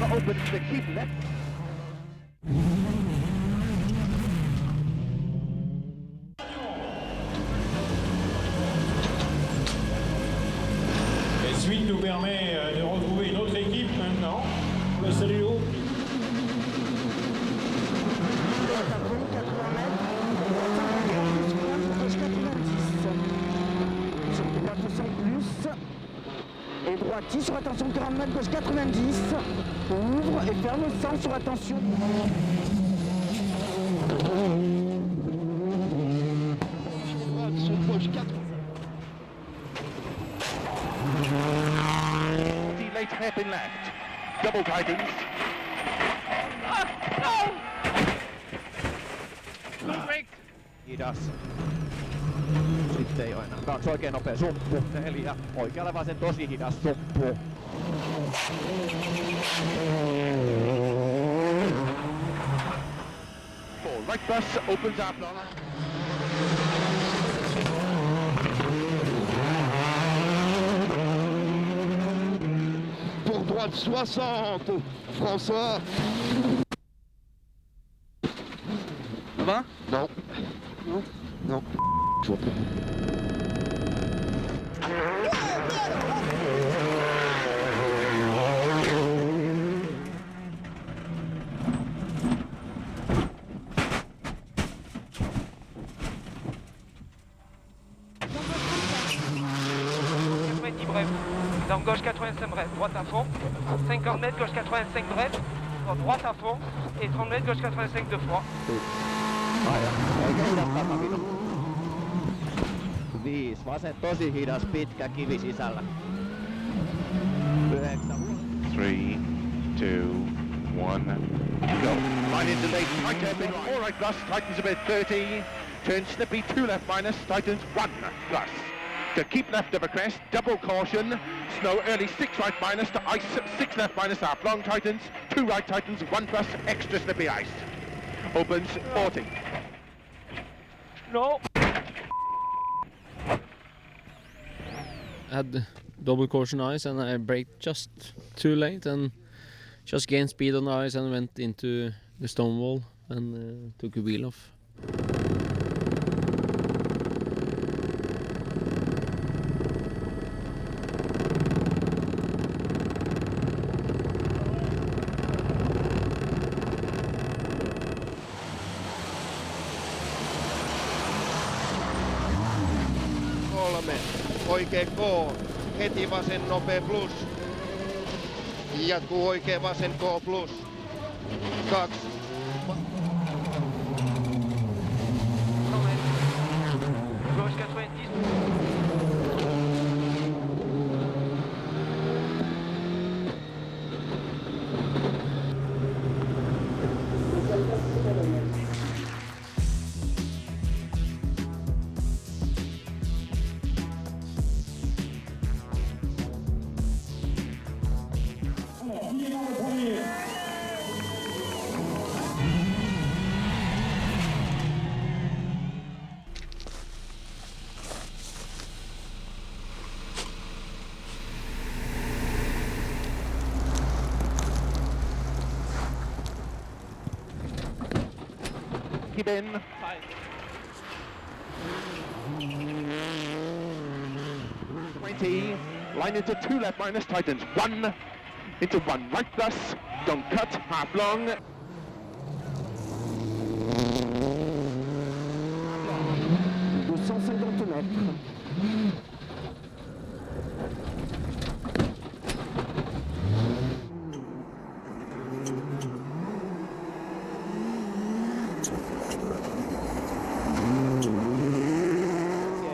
Markko opens the keep left. Et suite nous permet de retrouver une autre équipe maintenant. Le salut haut. Et droiti sur attention 40 mètres, gauche 90. Ouvre et ferme 100 sur attention. Sur gauche 4. Late hairpin left. Double tightens. Hidas. Sitten ei ole enää kaksi oikein nopea sumppu. Eli oikealle vasen tosi hidas sumppu. Right bus opens up. Pour droite 60, François. Ça va? Non. Non? Non. Toujours pas. Bref, dans gauche 85 bref, droite à fond, 50 mètres gauche 85 bref, droite à fond et 30 mètres gauche 85 deux fois. Viis, vasen tosi hidas, pitkä kivi sisällä. 9. 3, 2, 1, go. Line into late, tight hairpin, all right plus, tightens a bit 30, turn snippy, 2 left minus, tightens 1 plus. To keep left of a crest, double caution, snow early 6 right minus to ice 6 left minus half, long tightens, 2 right tightens, 1 plus, extra slippy ice. Opens 40. No. Had double caution ice and I braked just too late and just gained speed on the ice and went into the stone wall and took a wheel off. Oikea K, heti vasen nopea plus. Jatkuu oikea vasen K plus. 2. Gauche 90. Keep in. 20. Line into 2 left minus, tightens 1 into 1 right plus. Don't cut, half long. De 150 mètres.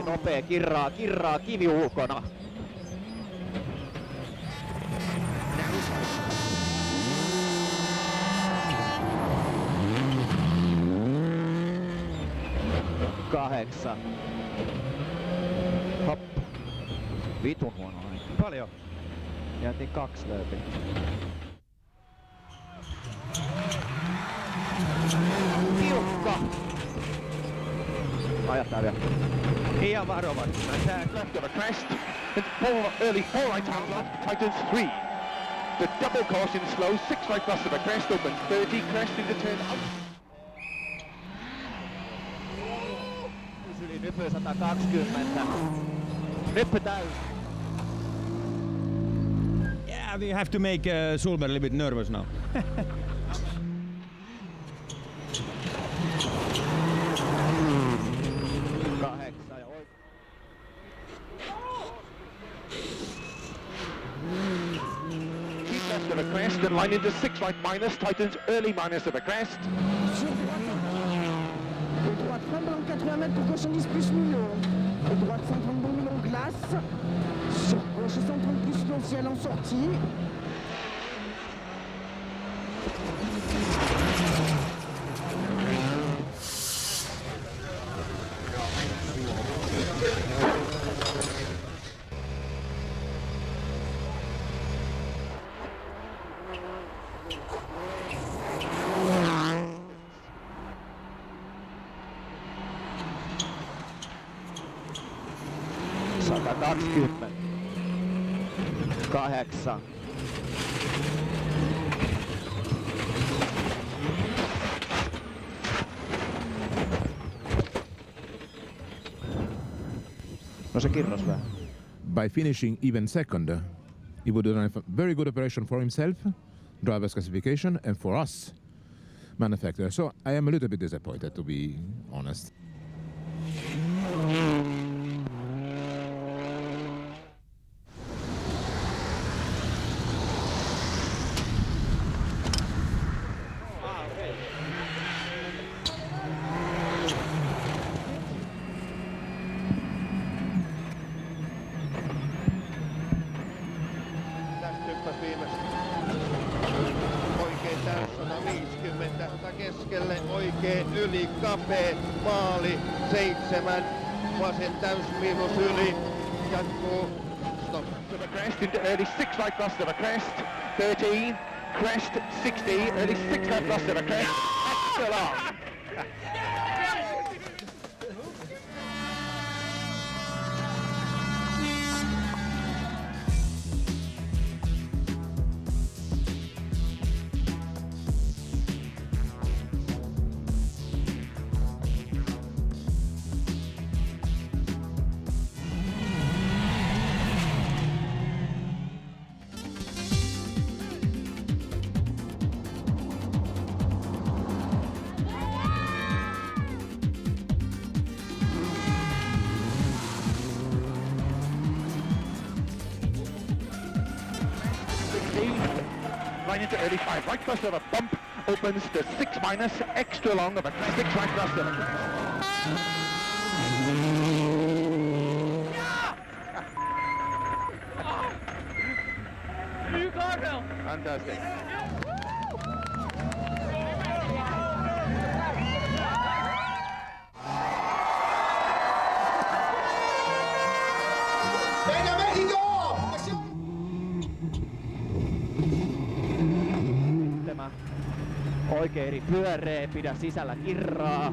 Nopea, kirraa, kivi ulkona. Kahdeksan. Hop. Vitun huono aika. Paljon. Jätin 2 lööpiä. Tiukka. Ajattaa vielä. Ihan varovaisesti. Left of a crest. Early 4 right hand left. Tightens 3. after double caution slow, 6 right plus of a crest, opens 30, crest into turn out. Yli nypy 120. Nyppy täys. Yeah, we have to make Solberg a little bit nervous now. Left of a crest and line into 6 right minus, tightens early minus of a crest. Et droite fin ballon 80 mètres pour gauche 10 plus milieu. Et droite 130 bon milieu glace. Sur gauche 130 plus long ciel en sortie. Kahdeksan. No se kirros vähän. By finishing even second, he would have done a very good operation for himself, driver's classification, and for us, manufacturer. So I am a little bit disappointed, to be honest. Yli kapea maali 7 vasen täysmiinus yli jatkuu stop To the crest into early 6 right plus of a crest 13 crest 60 early 6 left plus of a crest still on. Line into early 5 right plus of a bump opens to 6 minus extra long of a 6 right plus of a New guardrail! Fantastic. Oikein eri pyöree, pidä sisällä kirraa.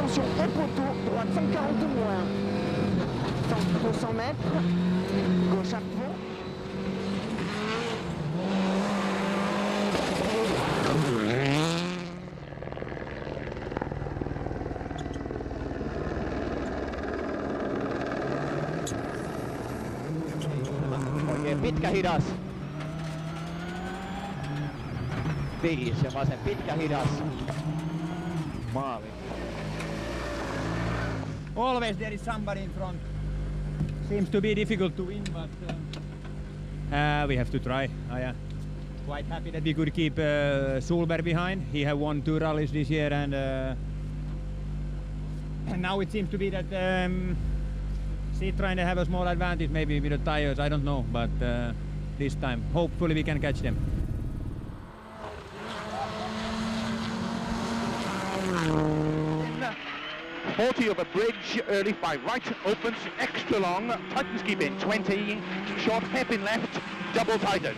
attention au poteau, droite 140 moins. 200 mètres, gauche à fond. Oikein pitkä hidas. 5 ja vasen pitkä hidas. Maali. Always there is somebody in front. Seems to be difficult to win, but we have to try. I am quite happy that we could keep Solberg behind. He have won 2 rallies this year, and now it seems to be that Citroën have a small advantage, maybe with the tires. I don't know, but this time, hopefully, we can catch them. 40 over bridge, early 5 right, opens extra long, tightens keep in 20, short hairpin left, double tightens.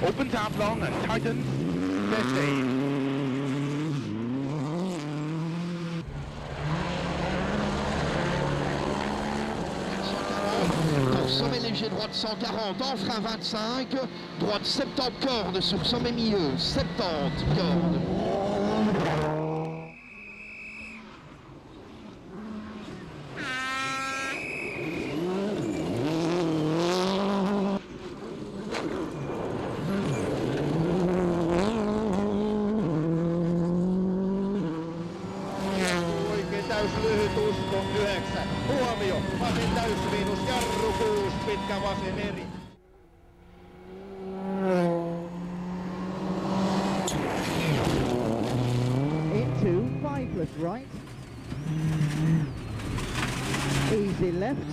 Opens out long and tightens 50. Sommet léger droite 140, en frein 25, droite 70 cordes sur sommet milieu, 70 cordes. Oikein täys lyhyt usko 9. Huomio, vasen täysmiinus, jarru 6, pitkä vasen eri. Into 5 left right. Easy left.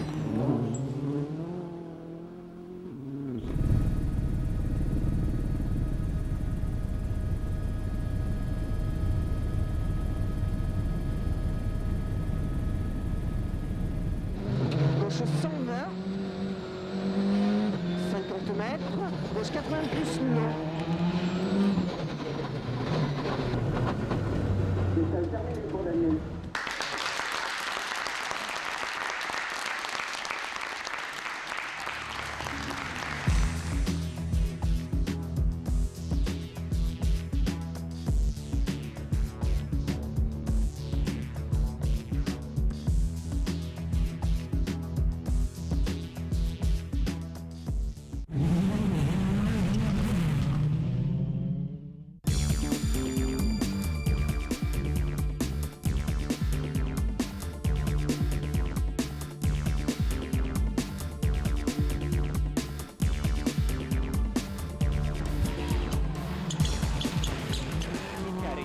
Gauche 120. 50 mètres. Gauche 80 plus non.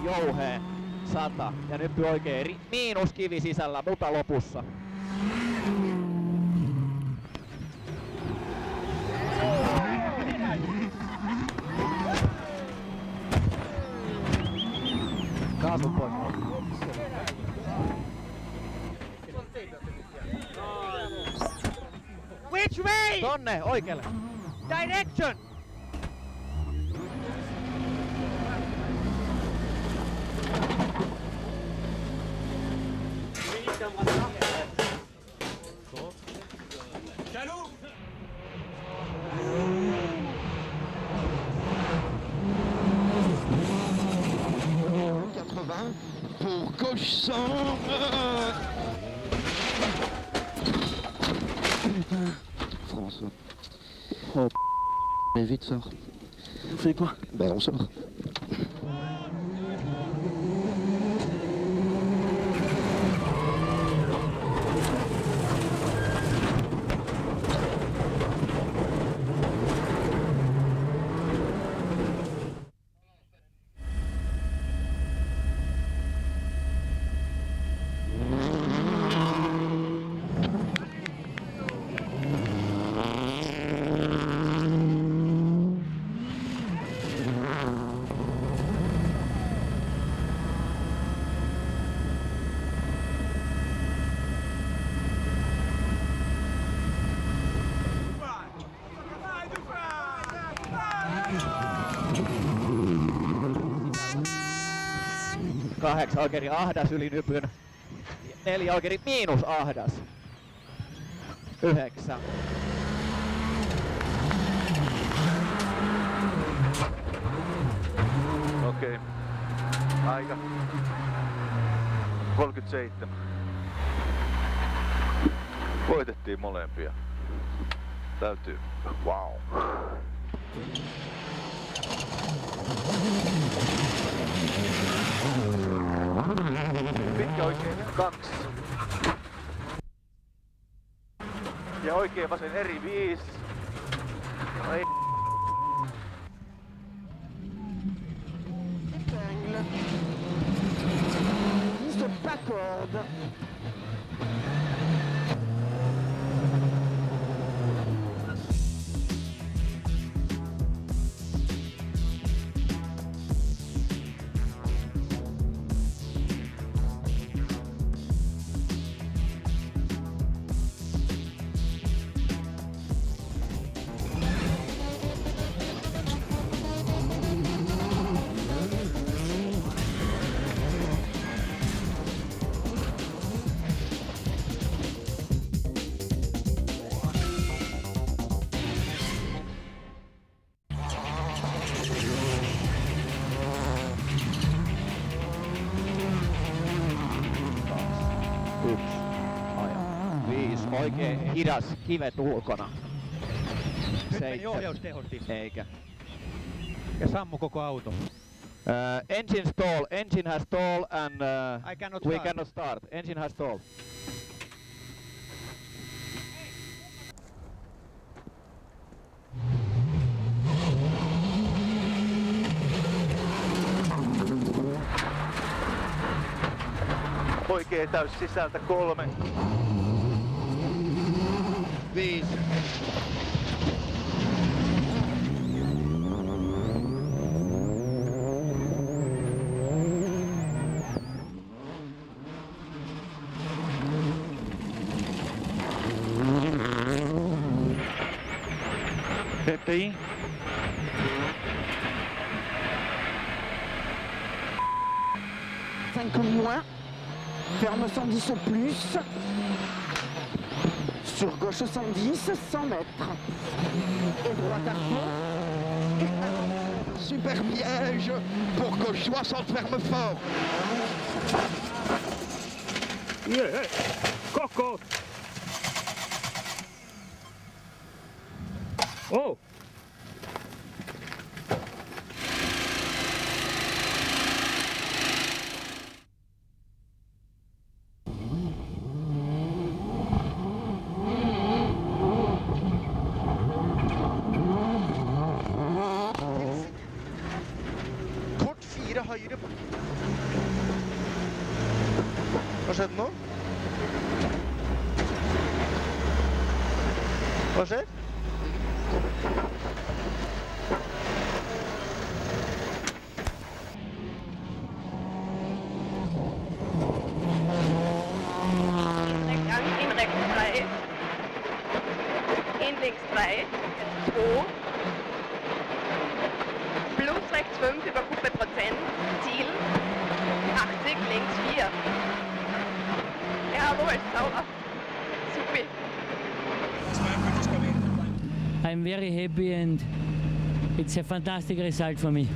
Jouheen 100 ja nyt oikein miinuskivi sisällä, muta lopussa. Kaasun pois. Which way? Tonne, oikealle. Direction! Pour gauche 100. Putain, François. Oh, mais vite, sors. On fait quoi? Ben, on sort. 8 oikein ahdas yli nypyn. 4 oikein miinus ahdas. 9. Okei. Aika. 37. Voitettiin molempia. Täytyy. Wow. Pitkä oikein 2. Ja oikein vasen eri 5. Ai. Piste pas corde. Oikein hidas, kivet ulkona. Nyt meni ohjaustehosti. Eikä. Ja sammu koko auto. Engine stall. Engine has stall and I cannot we start. cannot start. Engine has stall. Oikein täys sisältä 3. 5. Fifty. moins. Ferme 110 au plus. Sur gauche 110, 100 mètres. Et droite à fond. Super piège pour gauche 60, ferme fort. Yeah. Coco. Oh. Kort 4 høyre. Hva skjedde nå? Hva skjer? In rechts 3, in links 3, 2, plus rechts 5 über Gruppe Prozent, Ziel 80, links 4. Ja, jawohl, sauber. Super. I'm very happy and it's a fantastic result for me.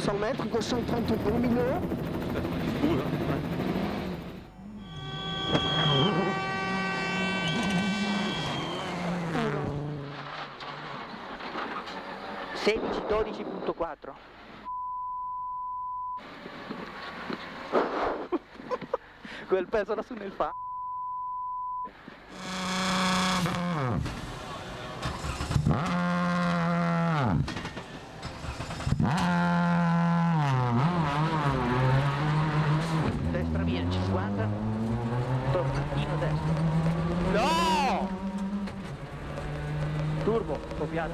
100 mètres, gauche 130 au milieu. Quel peso lassù nel fa. Destra via 50, tornantino destro. No! Turbo, scoppiato.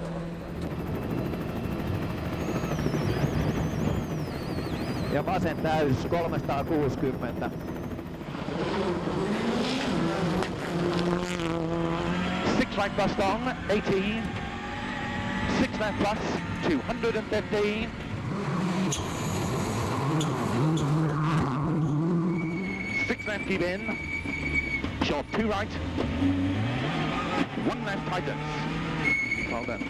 Ja vasen täys 360. Six right plus long, 18. Six left plus, 250. Six left keep in. Short two right. One left tightens. Well done.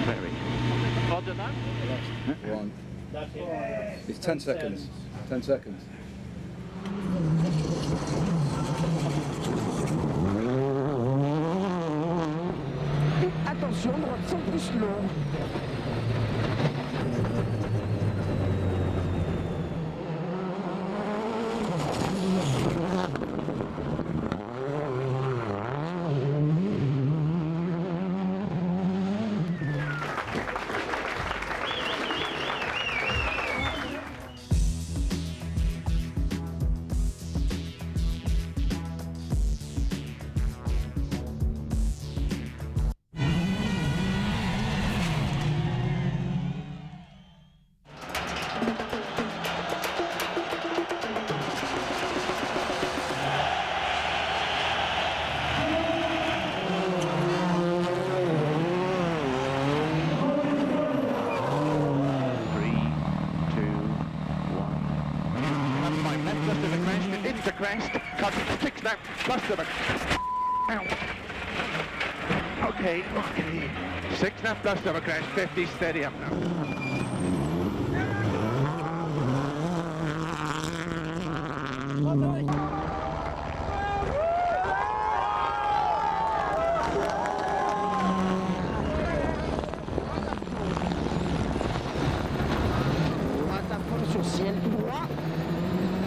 Very. Roger that. One. It's 10 seconds. 10 seconds. Attention, droite sans plus long. Okay. Six left plus double crash, 50, steady up now. Droite à fond sur ciel droit.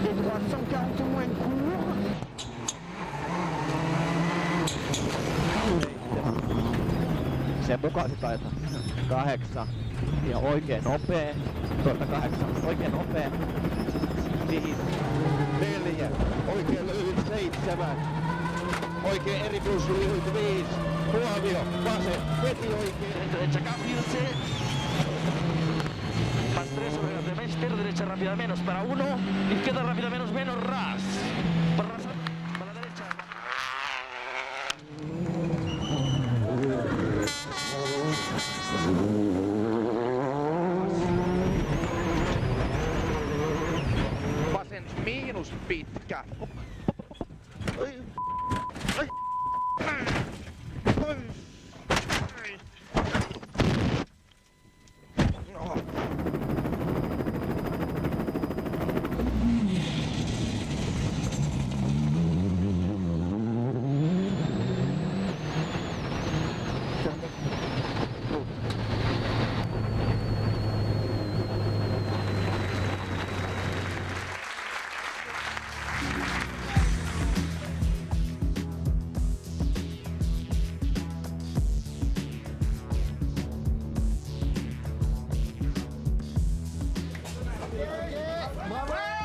Et droite 140 moins court. Se mukaisitaito 8 ja oikein nopea, 8 oikein nopea, 5, 4, oikein lyhyt 7, oikein eri plus lyhyt 5, huomio, vasen, veti oikein. Derecha cámbiense. Más 3 sobre la derecha, izquierda, derecha rápida menos para 1, izquierda rápida menos ras. Para la derecha. Vasen miinus pitkä.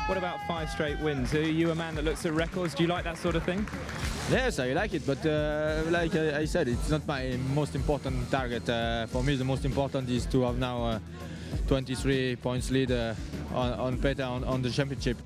What about 5 straight wins? Are you a man that looks at records? Do you like that sort of thing? Yes, I like it, but like I said, it's not my most important target. For me, the most important is to have now 23 points lead on PETA on the championship.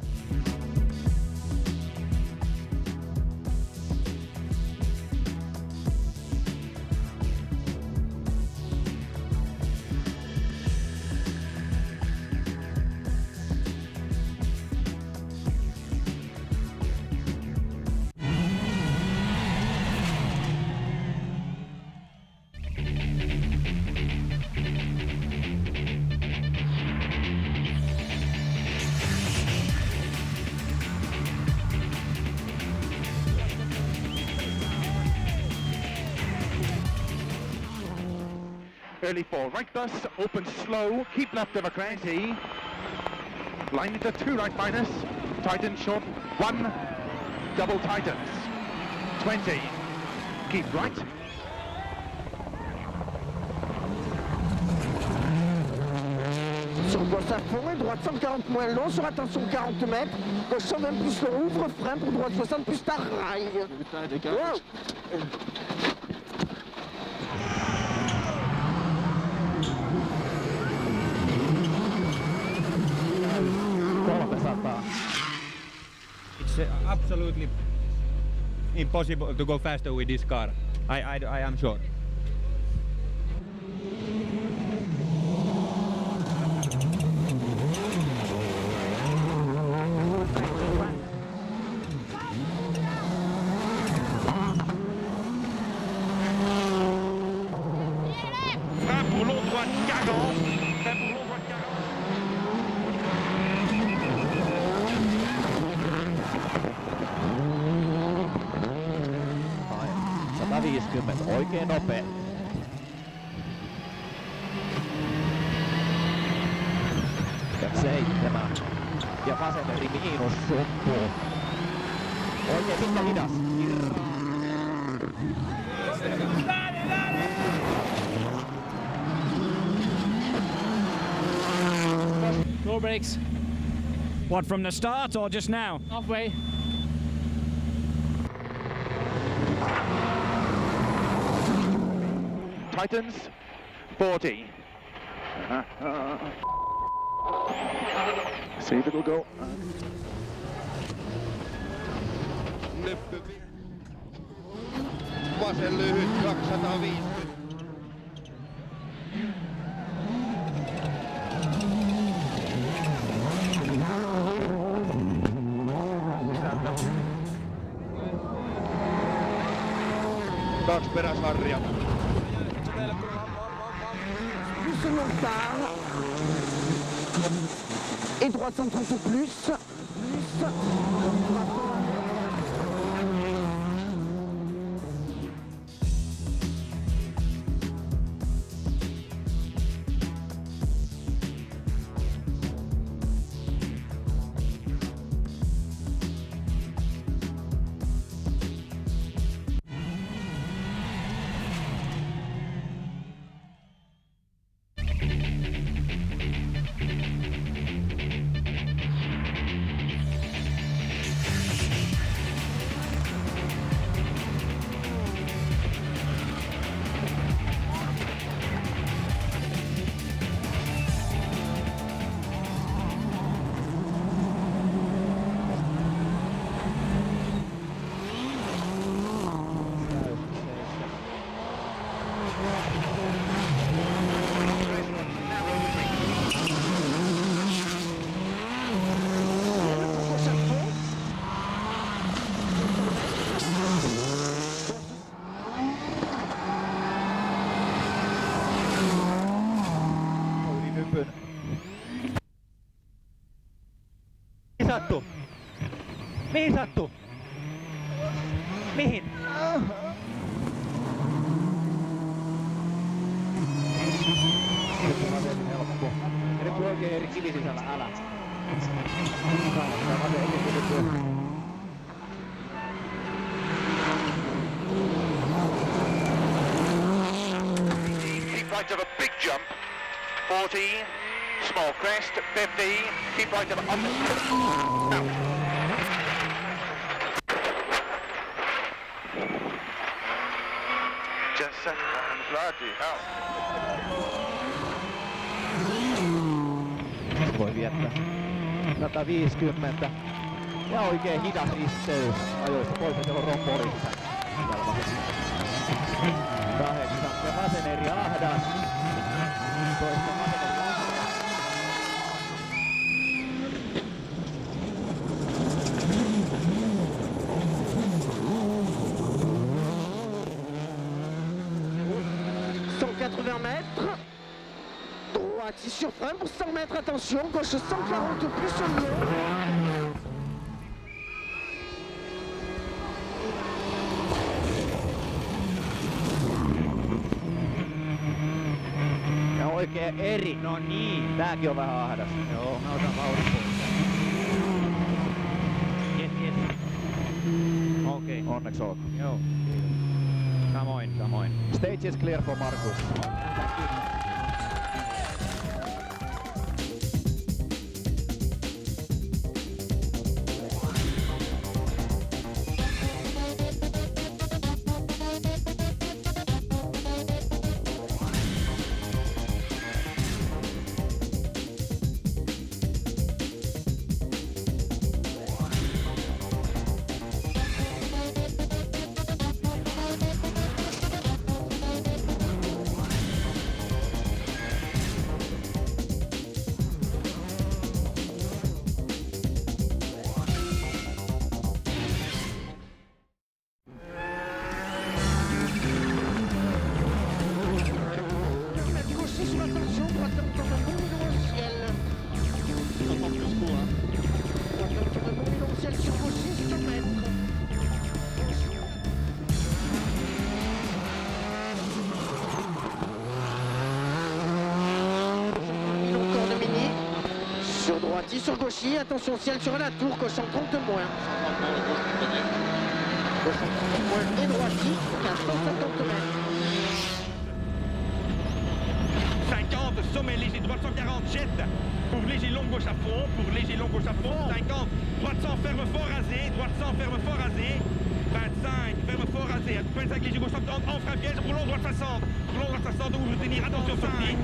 early fall, right bus, open slow, keep left of a crest, line into 2 right minus, tighten short, 1, double tightens, 20, keep right, sur gauche à fond et droite 140 moins long, sur attention 40 mètres, gauche 120 plus long, ouvre frein pour droite 60 plus tard rail. Wow. It's absolutely impossible to go faster with this car. I am sure. Oikein nopea. Ja 7. Ja vasen eri miinus suppuu. Oikein pitkä hidas. No brakes. What, from the start or just now? Halfway. tightens, 40. See if it'll go. Vasen lyhyt 250. Kaksi peräsarjaa. Plus long et 330 plus. Mihin sattuu? Mihin? Ja nyt oikein eri kivi sisällä, älä. Keep right of a big jump, 40, small crest, 50, keep right of on the... Just set bloody hell. Voi viettää 150 ja oikein hidas risteys ajoista pois, ja siellä on Ron Borissa. 8 ja vasen eri ahdas. Toista vasen eri ahdas. Droite sur frein pour 100 mètres, attention, gauche 140 plus au milieu. oikein eri. No niin, tääkin on vähän ahdas. Joo, mä otan vauhdin pois. Yes. Okei. Onneksi olkoon. Joo. Samoin. Stage is clear for Markus. Sur gauchy, attention ciel sur la tour, gauche en 30 moins. Gauche en 30 moins et droiti, 450 mètres. 50, sommet léger, droite 140, jet. Pour léger long gauche à fond, 50. Droite 100, ferme fort rasé, droite 100, ferme fort rasé. 25, ferme fort rasé, 25 léger gauche 130, en frein piège, roulant droite 60. Roulant droite 60, ouvre tenir, attention sortie.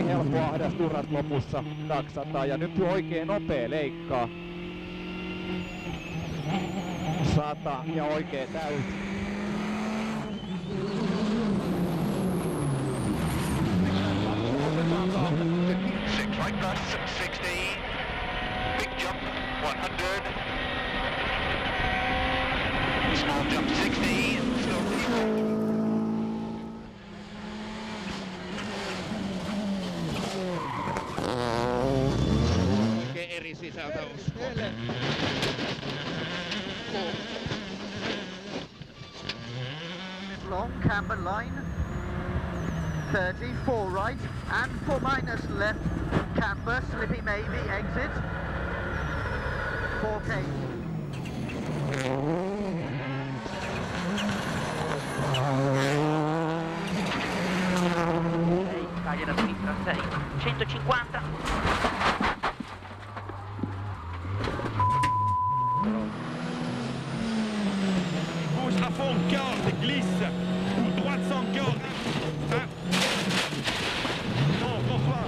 Helppoa ahdas turras lopussa 200 ja nyt oikein nopea leikkaa. 100 ja oikein täysi. Right bus, 60, big jump, 100, small jump, 60, slowly. Eri sisältä uskoon. Long camber line, 30, 4 right, and 4 minus left, camber, slippy maybe, exit, 4K. Taglia da sinistra 6, 150. Gauche à fond, corde, glisse, ou droite sans corde. Non, François.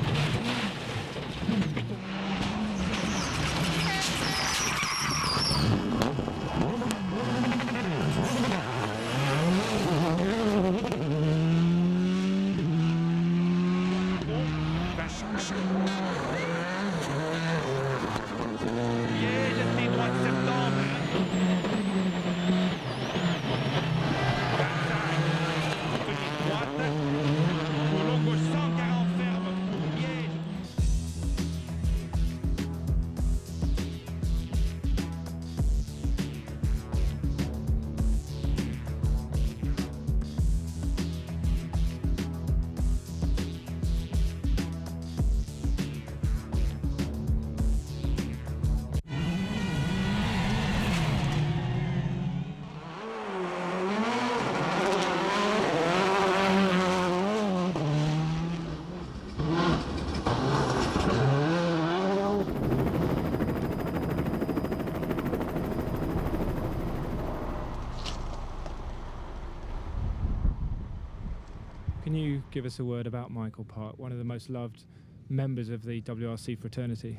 Can you give us a word about Michael Park, one of the most loved members of the WRC fraternity?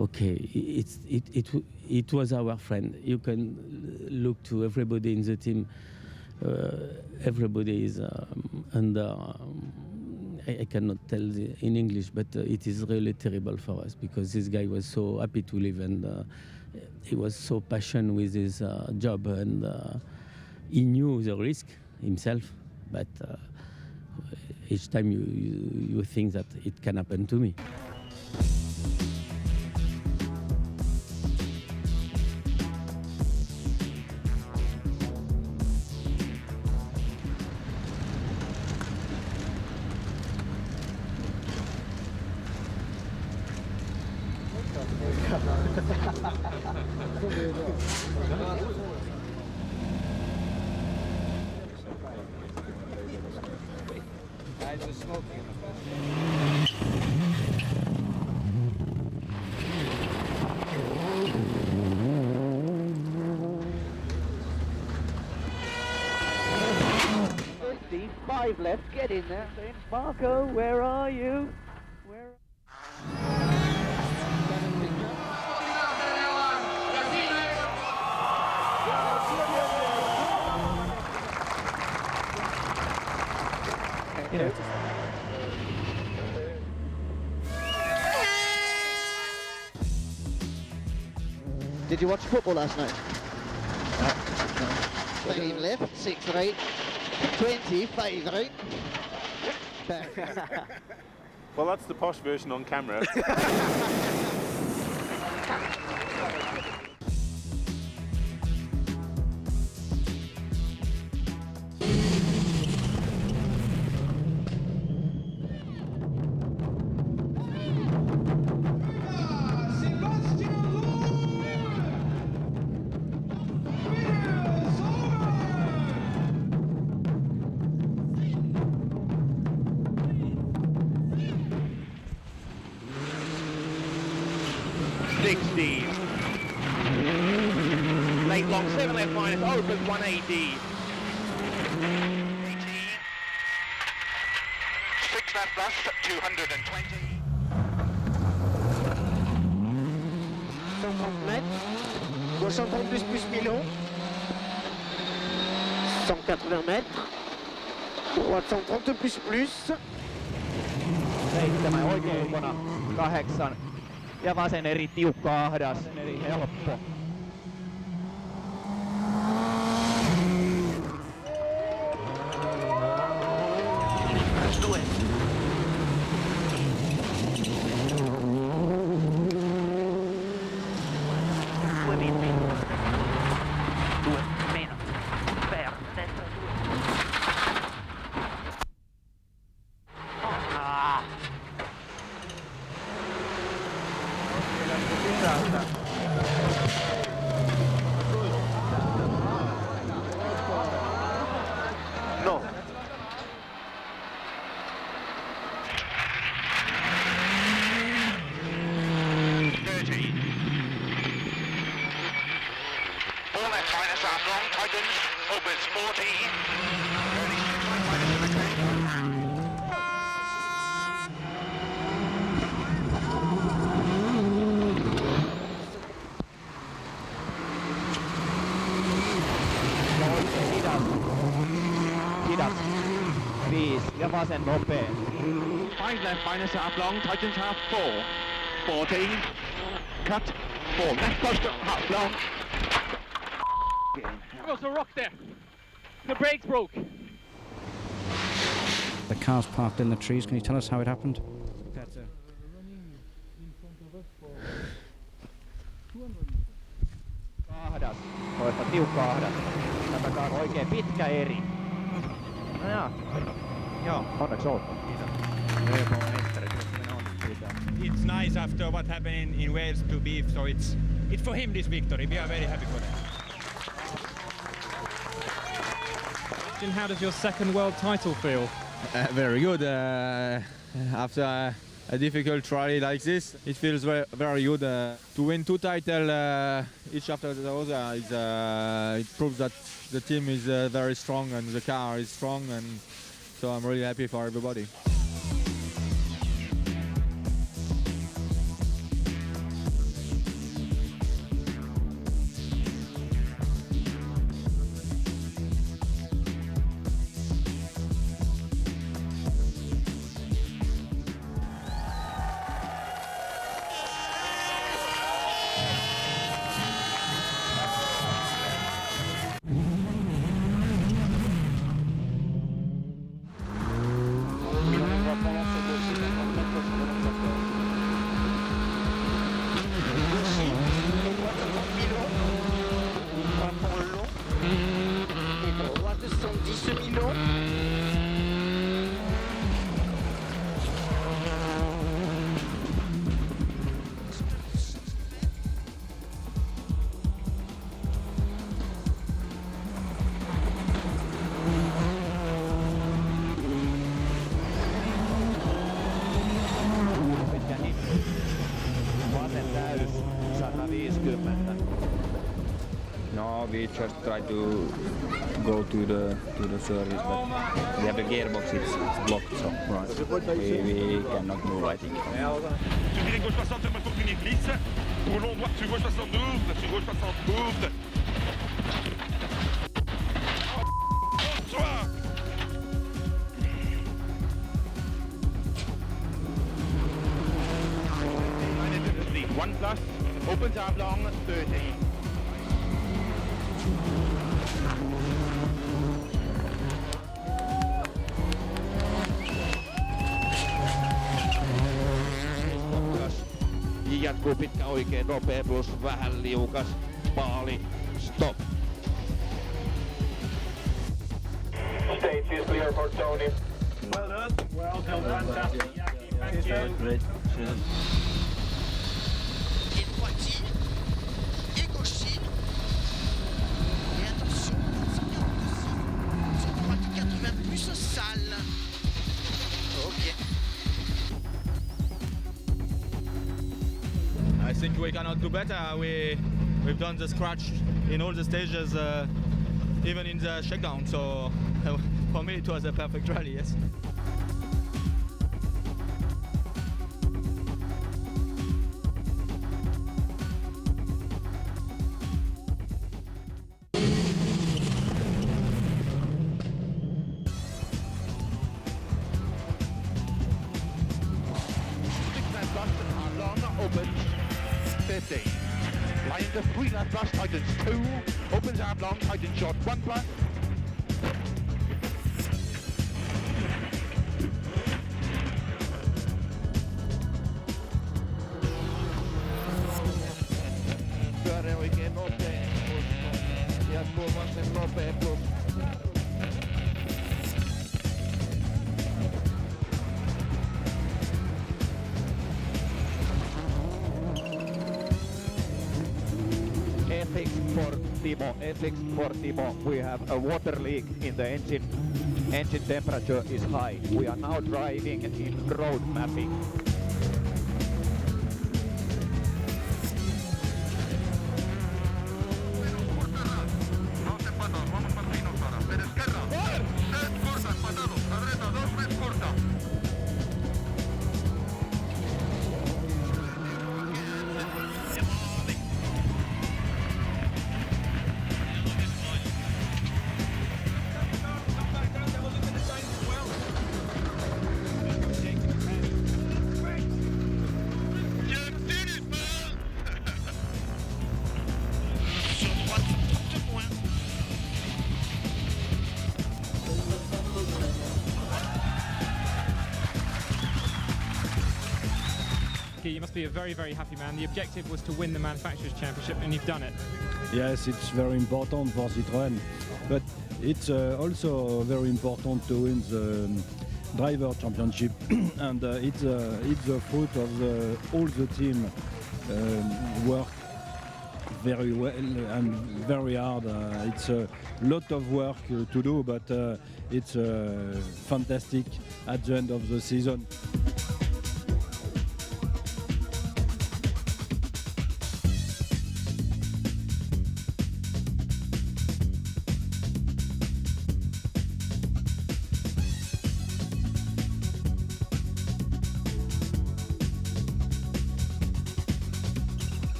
Okay, it was our friend. You can look to everybody in the team. Everybody is under. I cannot tell in English, but it is really terrible for us because this guy was so happy to live and he was so passionate with his job and he knew the risk himself. But each time you think that it can happen to me. guys are smoking in the pit. Five left, get in there. Markko, where are you? Did you watch football last night? No. 15 left, 6 right, 20 5 right. Well, that's the posh version on camera. Late long, 7 left minus, opens 180. 6 left plus, 220. 130 mètres, gauche 130 plus Milon, 180 mètres, droite 130 plus. 7 oikein ulkona, 8 ja vasen eri tiukka ahdas, eri helppo. No. Opens 40. Hidas. 5 ja vasen nopea. 5 left minus half long, tightens half 4. 40. Cut. 4 left close to half long. There was a rock there. The brakes broke. The car's parked in the trees. Can you tell us how it happened? Ahdas. Toista tiukka ahdas. Tätä on oikein pitkä eri. No jaa. Joo, onneksi olkoon. It's nice after what happened in Wales to be, so it's for him this victory. We are very happy for that. How does your second world title feel? Very good. After a difficult rally like this, it feels very good. To win 2 titles each after the other, it proves that the team is very strong and the car is strong, and so I'm really happy for everybody. we just try to go to the service, but we have a gearbox, it's blocked, so we cannot move, I think. Sur virée gauche 60, sur ma pour finir glisse. Pour long droite sur gauche 72, sur gauche 72. Bonsoir. One plus, opens out long, 30. Jatkuu pitkä oikein nopea plus vähän liukas maali, stop. Stage is clear for Tony. Well done. Well done, fantastic. Thank you. Great. Et droitier, et gaucher. Et attention, sur droite 80 plus sale. Ok. I think we cannot do better. We've done the scratch in all the stages, even in the shakedown. So for me, it was a perfect rally. Yes. Line to 3 left plus, tightens 2, opens out long, tightens short 1 plus. Pyörä oikein nopea plus, jatkuu vasten nopea plus. FX for Timo, we have a water leak in the engine. Engine temperature is high. We are now driving in road mapping. You must be a very, very happy man. The objective was to win the Manufacturers' Championship, and you've done it. Yes, it's very important for Citroën, but it's also very important to win the Driver Championship, and it's the fruit of all the team work very well and very hard. It's a lot of work to do, but it's fantastic at the end of the season.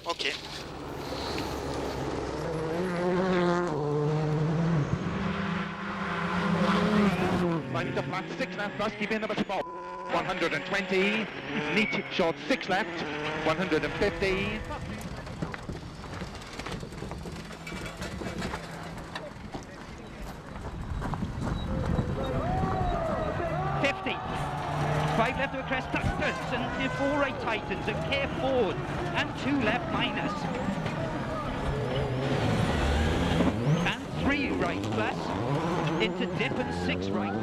Ok. Finding the flat 6 left plus, keeping number 120, neat short 6 left, 150. 50. 5 left of a crest tightens and 4 right tightens and care forward and 2 left minus. And 3 right plus into dip and 6 right.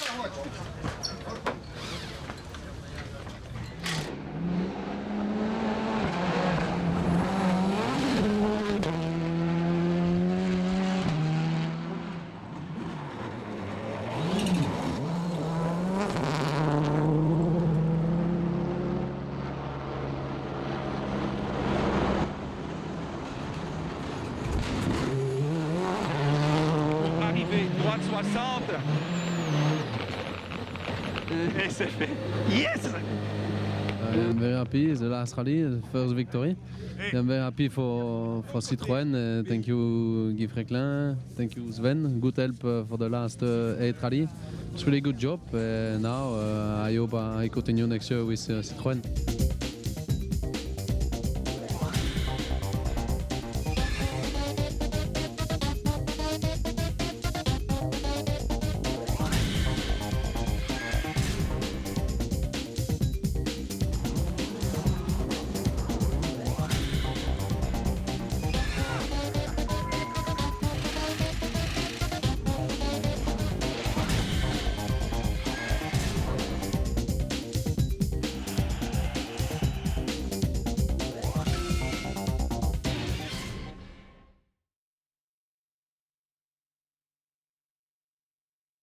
Droite 60. Et c'est fait. Yes! I'm very happy. The last rally, the first victory. I'm very happy for Citroën. Thank you, Guy Fréquelin. Thank you, Sven. Good help for the last 8 rally. It's really good job. Now I hope I continue next year with Citroën.